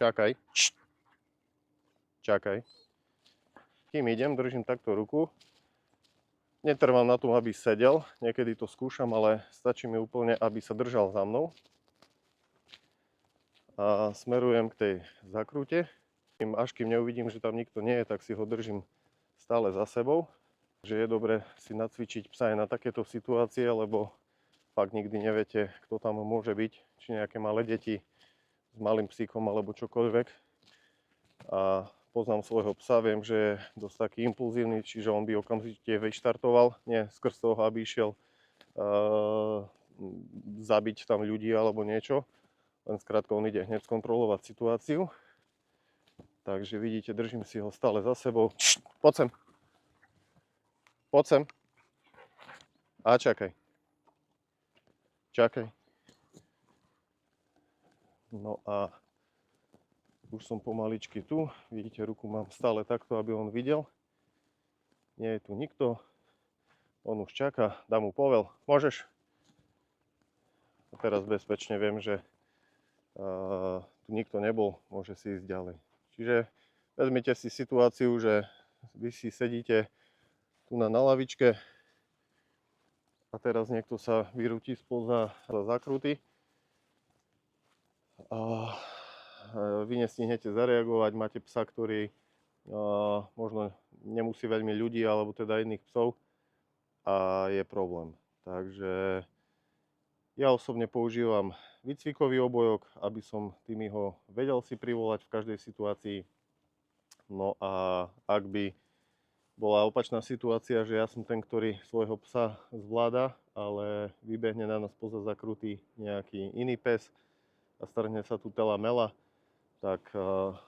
Čakaj. Čakaj. Kým idem, držím takto ruku. Netrvám na tom, aby sedel. Niekedy to skúšam, ale stačí mi úplne, aby sa držal za mnou. A smerujem k tej zakrúte. Až kým neuvidím, že tam nikto nie je, tak si ho držím stále za sebou. Že je dobre si nacvičiť psa aj na takéto situácie, lebo fakt nikdy neviete, kto tam môže byť. Či nejaké malé deti s malým psíkom alebo čokoľvek. A poznám svojho psa, viem, že je dosť taký impulzívny, čiže on by okamžite vyštartoval. Nie skrz toho, aby išiel zabiť tam ľudí alebo niečo. Len skrátka on ide hneď skontrolovať situáciu. Takže vidíte, držím si ho stále za sebou. Poď sem. Poď sem. A čakaj. Čakaj. No a už som pomaličky tu. Vidíte, ruku mám stále takto, aby on videl. Nie je tu nikto. On už čaká. Dám mu povel. Môžeš? A teraz bezpečne viem, že tu nikto nebol. Môže si ísť ďalej. Čiže vezmite si situáciu, že vy si sedíte tu na lavičke a teraz niekto sa vyrúti spoza zakruty a vy nestihnete zareagovať, máte psa, ktorý možno nemusí veľmi ľudí alebo teda iných psov a je problém. Takže ja osobne používam výcvikový obojok, aby som tým ho vedel si privolať v každej situácii. No a ak by bola opačná situácia, že ja som ten, ktorý svojho psa zvláda, ale vybehne na nás spoza zakruty nejaký iný pes a strhne sa tu tela mela, tak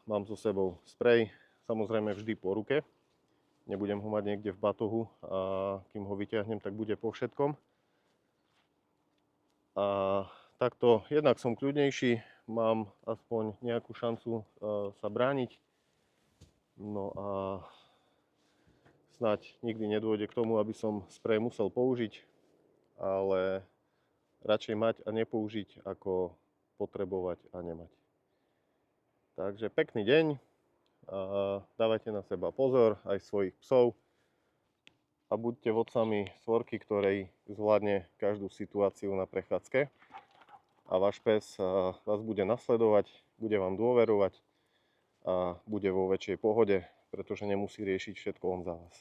mám so sebou sprej, samozrejme vždy po ruke. Nebudem ho mať niekde v batohu a kým ho vyťahnem, tak bude po všetkom. A takto jednak som kľudnejší, mám aspoň nejakú šancu sa brániť. No a snáď nikdy nedôjde k tomu, aby som sprej musel použiť, ale radšej mať a nepoužiť, ako potrebovať a nemať. Takže pekný deň, a dávajte na seba pozor, aj svojich psov a buďte vodcami svorky, ktorej zvládne každú situáciu na prechádzke a váš pes vás bude nasledovať, bude vám dôverovať a bude vo väčšej pohode, pretože nemusí riešiť všetko on za vás.